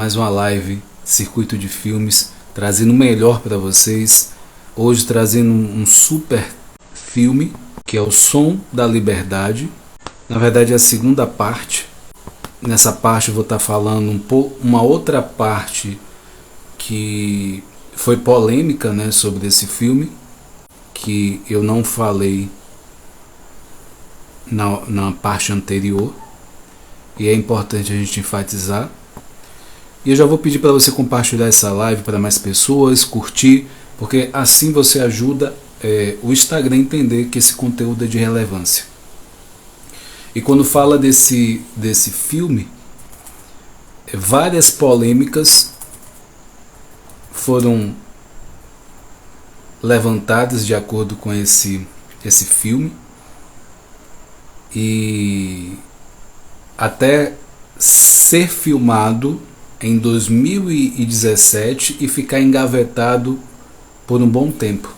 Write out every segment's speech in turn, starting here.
mais uma live Circuito de Filmes, trazendo o melhor para vocês. Hoje trazendo um super filme, que é O Som da Liberdade. Na verdade é a segunda parte. Nessa parte eu vou estar falando uma outra parte que foi polêmica, né, sobre esse filme, que eu não falei na parte anterior, e é importante a gente enfatizar. E eu já vou pedir para você compartilhar essa live para mais pessoas, curtir, porque assim você ajuda o Instagram a entender que esse conteúdo é de relevância. E quando fala desse filme, várias polêmicas foram levantadas de acordo com esse filme, e até ser filmado em 2017 e ficar engavetado por um bom tempo.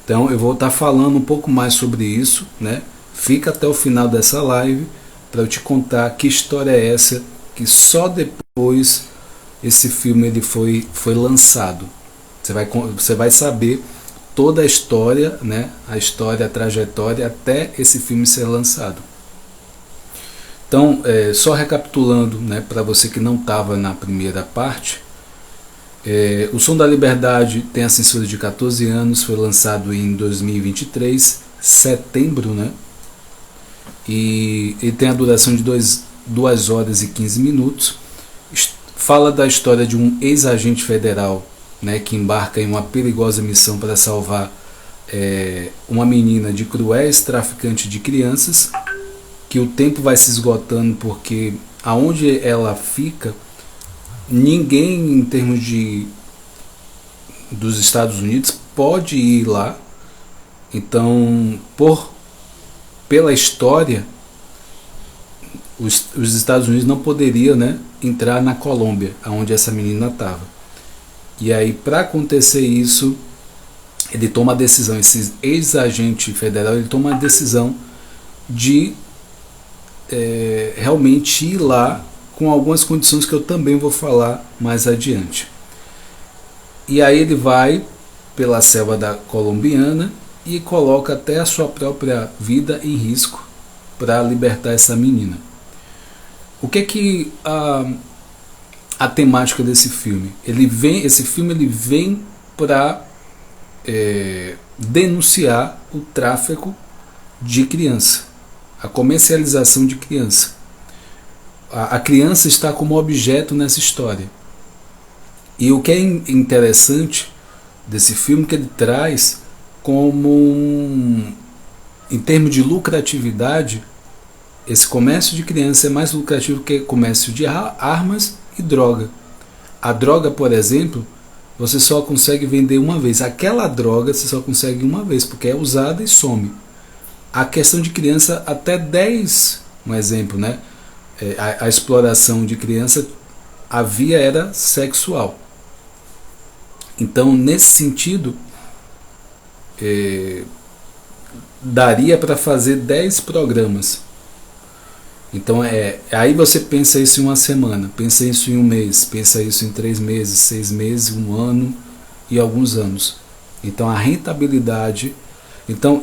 Então eu vou estar falando um pouco mais sobre isso, né? Fica até o final dessa live para eu te contar que história é essa, que só depois esse filme ele foi lançado. Você vai saber toda a história, né? A história, a trajetória até esse filme ser lançado. Então, só recapitulando, né, para você que não estava na primeira parte, O Som da Liberdade tem a censura de 14 anos, foi lançado em 2023, setembro, né? E ele tem a duração de 2 horas e 15 minutos. Fala da história de um ex-agente federal, né, que embarca em uma perigosa missão para salvar uma menina de cruéis traficantes de crianças, que o tempo vai se esgotando porque aonde ela fica, ninguém em termos dos Estados Unidos pode ir lá. Então, pela história, os Estados Unidos não poderiam, né, entrar na Colômbia, onde essa menina estava. E aí, para acontecer isso, ele toma a decisão, esse ex-agente federal, ele toma a decisão de realmente ir lá, com algumas condições que eu também vou falar mais adiante. E aí ele vai pela selva colombiana e coloca até a sua própria vida em risco para libertar essa menina. O que é que a temática desse filme? Esse filme vem para denunciar o tráfico de criança, a comercialização de criança. A criança está como objeto nessa história. E o que é interessante desse filme, que ele traz como em termos de lucratividade, esse comércio de criança é mais lucrativo que o comércio de armas e droga. A droga, por exemplo, você só consegue vender uma vez. Aquela droga você só consegue uma vez, porque é usada e some. A questão de criança, até 10, um exemplo, né? A exploração de criança, a via era sexual. Então, nesse sentido, daria para fazer 10 programas. Então, aí você pensa isso em uma semana, pensa isso em um mês, pensa isso em 3 meses, 6 meses, 1 ano e alguns anos. Então, a rentabilidade. Então,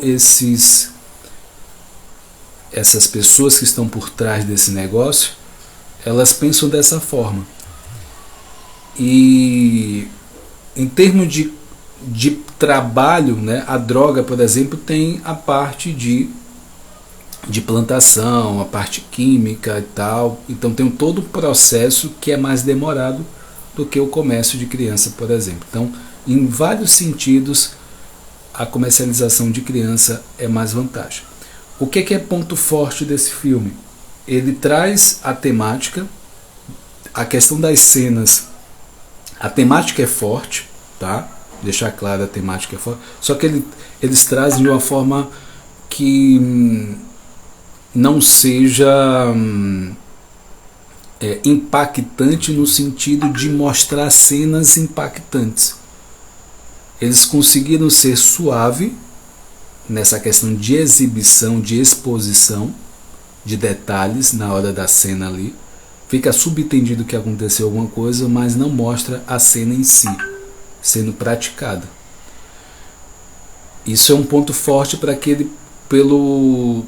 essas pessoas que estão por trás desse negócio, elas pensam dessa forma. E em termos de trabalho, né, a droga, por exemplo, tem a parte de plantação, a parte química e tal. Então tem todo um processo que é mais demorado do que o comércio de criança, por exemplo. Então, em vários sentidos, a comercialização de criança é mais vantagem. O que é ponto forte desse filme? Ele traz a temática, a questão das cenas. A temática é forte, tá? Deixar claro, a temática é forte. Só que eles trazem de uma forma que não seja impactante no sentido de mostrar cenas impactantes. Eles conseguiram ser suave nessa questão de exibição, de exposição de detalhes na hora da cena ali. fica subentendido que aconteceu alguma coisa, mas não mostra a cena em si sendo praticada. Isso é um ponto forte para aquele, pelo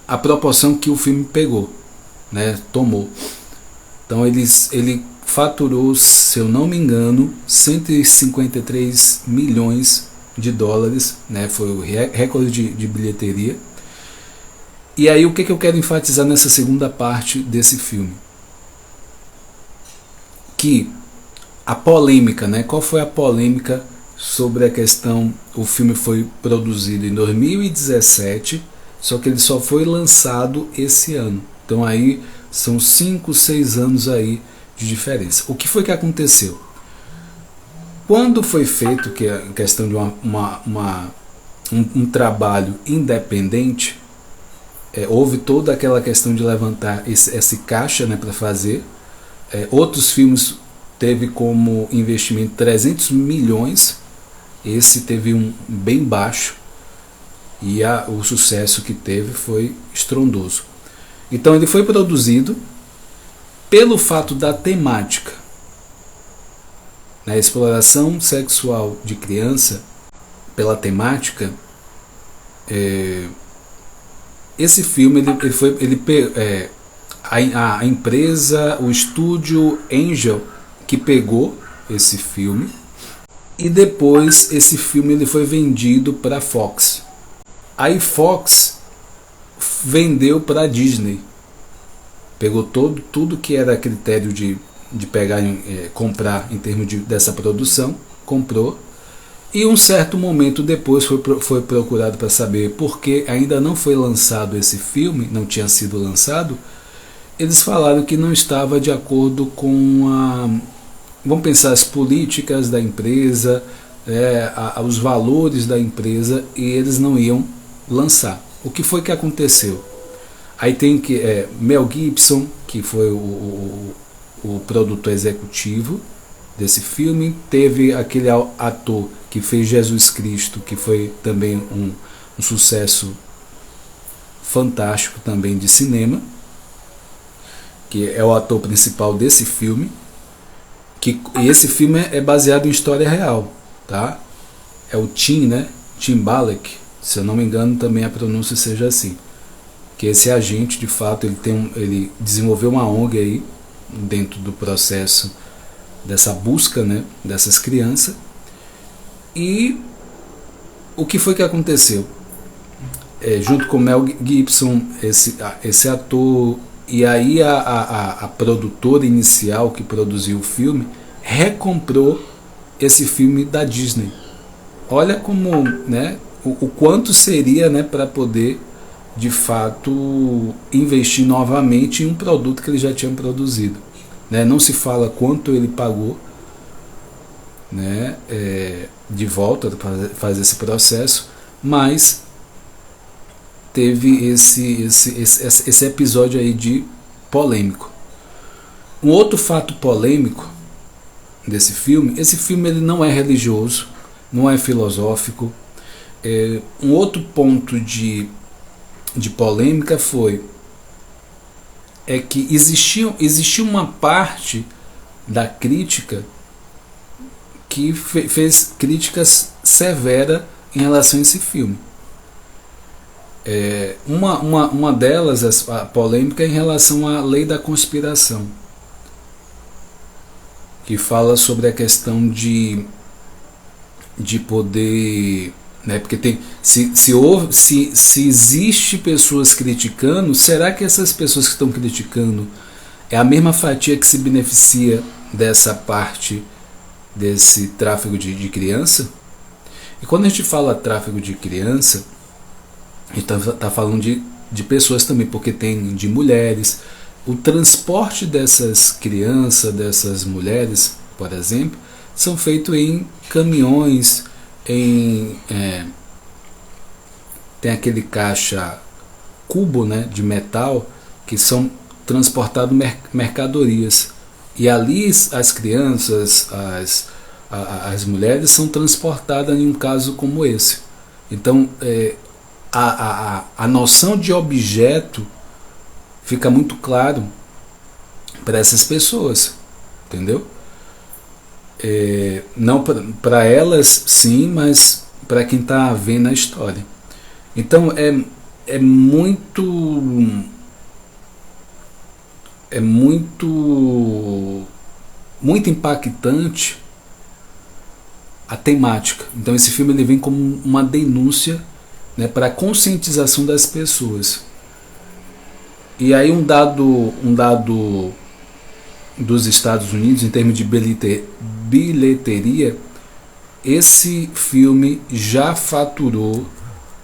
a proporção que o filme pegou, né, tomou. Então ele faturou, se eu não me engano, 153 milhões de dólares, né, foi o recorde de bilheteria. E aí o que eu quero enfatizar nessa segunda parte desse filme? Que a polêmica, né, qual foi a polêmica sobre a questão, o filme foi produzido em 2017, só que ele só foi lançado esse ano. Então aí são 5, 6 anos aí de diferença. O que foi que aconteceu? Quando foi feito, que é a questão de um trabalho independente, houve toda aquela questão de levantar esse caixa, né, para fazer. Outros filmes teve como investimento 300 milhões, esse teve um bem baixo, e o sucesso que teve foi estrondoso. Então ele foi produzido pelo fato da temática, a exploração sexual de criança, pela temática. Esse filme a empresa, o estúdio Angel, que pegou esse filme, e depois esse filme ele foi vendido para a Fox. Aí Fox vendeu para a Disney, pegou tudo que era critério de pegar, comprar em termos dessa produção, comprou. E um certo momento depois foi procurado para saber por que ainda não foi lançado esse filme, não tinha sido lançado. Eles falaram que não estava de acordo com vamos pensar, as políticas da empresa, os valores da empresa, e eles não iam lançar. O que foi que aconteceu? Aí tem Mel Gibson, que foi o produtor executivo desse filme, teve aquele ator que fez Jesus Cristo, que foi também um sucesso fantástico também de cinema, que é o ator principal desse filme, e esse filme é baseado em história real, tá? É o Tim, né? Timberlake, se eu não me engano também a pronúncia seja assim, que esse agente de fato ele desenvolveu uma ONG aí dentro do processo dessa busca, né, dessas crianças. E o que foi que aconteceu? Junto com Mel Gibson, esse ator, e aí a produtora inicial que produziu o filme recomprou esse filme da Disney. Olha como, né, o quanto seria, né, para poder de fato investir novamente em um produto que eles já tinham produzido, né? Não se fala quanto ele pagou, né, de volta para fazer esse processo, mas teve esse episódio aí de polêmico. Um outro fato polêmico desse filme, esse filme ele não é religioso, não é filosófico. Um outro ponto de polêmica é que existia uma parte da crítica que fez críticas severas em relação a esse filme. Uma delas, a polêmica, é em relação à lei da conspiração, que fala sobre a questão de poder, né, porque se existe pessoas criticando, será que essas pessoas que estão criticando é a mesma fatia que se beneficia dessa parte desse tráfico de criança? E quando a gente fala tráfico de criança, a gente está falando de pessoas também, porque tem de mulheres. O transporte dessas crianças, dessas mulheres, por exemplo, são feitos em caminhões, tem aquele caixa cubo, né, de metal, que são transportadas mercadorias. E ali as crianças, as mulheres são transportadas em um caso como esse. Então a noção de objeto fica muito claro para essas pessoas, entendeu? Não para elas, sim, mas para quem está vendo a história. Então é muito muito impactante a temática. Então esse filme ele vem como uma denúncia, né, para a conscientização das pessoas. E aí um dado dos Estados Unidos em termos de bilheteria, esse filme já faturou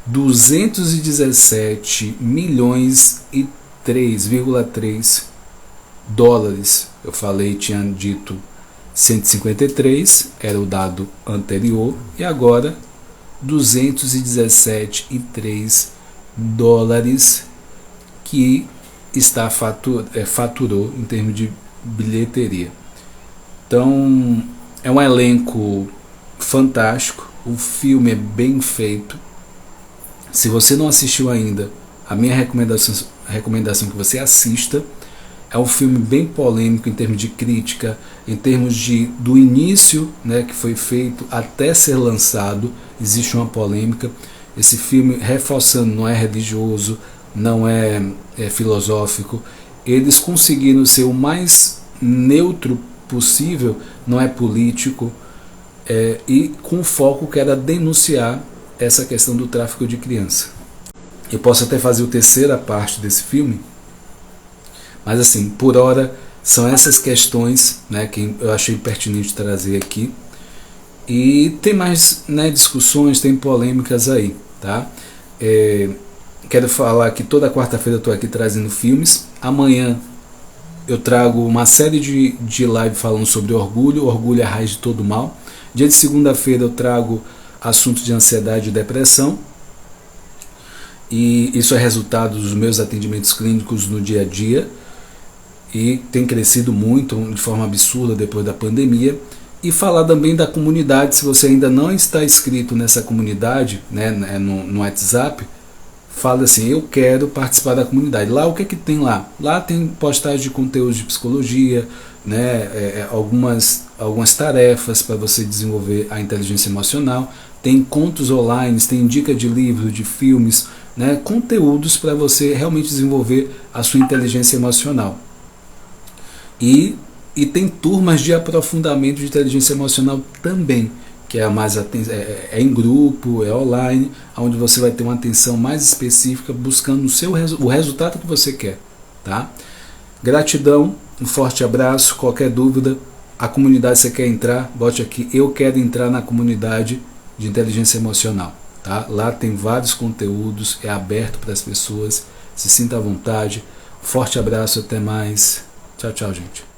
217 milhões e 3,3 dólares. Eu falei, tinha dito 153, era o dado anterior, e agora 217,3 dólares que faturou em termos de bilheteria. Então é um elenco fantástico, o filme é bem feito. Se você não assistiu ainda, a minha recomendação é que você assista. É um filme bem polêmico em termos de crítica, em termos do início, né, que foi feito até ser lançado, existe uma polêmica. Esse filme, reforçando, não é religioso, não é filosófico. Eles conseguiram ser o mais neutro possível, não é político, e com o foco que era denunciar essa questão do tráfico de criança. Eu posso até fazer a terceira parte desse filme, mas assim, por hora são essas questões, né, que eu achei pertinente trazer aqui. E tem mais, né, discussões, tem polêmicas aí, tá? Quero falar que toda quarta-feira eu estou aqui trazendo filmes. Amanhã eu trago uma série de live falando sobre orgulho. Orgulho é a raiz de todo mal. Dia de segunda-feira eu trago assuntos de ansiedade e depressão. E isso é resultado dos meus atendimentos clínicos no dia a dia. E tem crescido muito, de forma absurda, depois da pandemia. E falar também da comunidade. Se você ainda não está inscrito nessa comunidade, né, no WhatsApp, fala assim: eu quero participar da comunidade. Lá o que tem lá? Lá tem postagem de conteúdo de psicologia, né, algumas tarefas para você desenvolver a inteligência emocional. Tem encontros online, tem dica de livros, de filmes, né, conteúdos para você realmente desenvolver a sua inteligência emocional. E tem turmas de aprofundamento de inteligência emocional também, que é em grupo, é online, onde você vai ter uma atenção mais específica, buscando o resultado que você quer, tá? Gratidão, um forte abraço. Qualquer dúvida, a comunidade você quer entrar, bote aqui: eu quero entrar na comunidade de inteligência emocional, tá? Lá tem vários conteúdos, é aberto para as pessoas, se sinta à vontade. Forte abraço, até mais. Tchau, tchau, gente.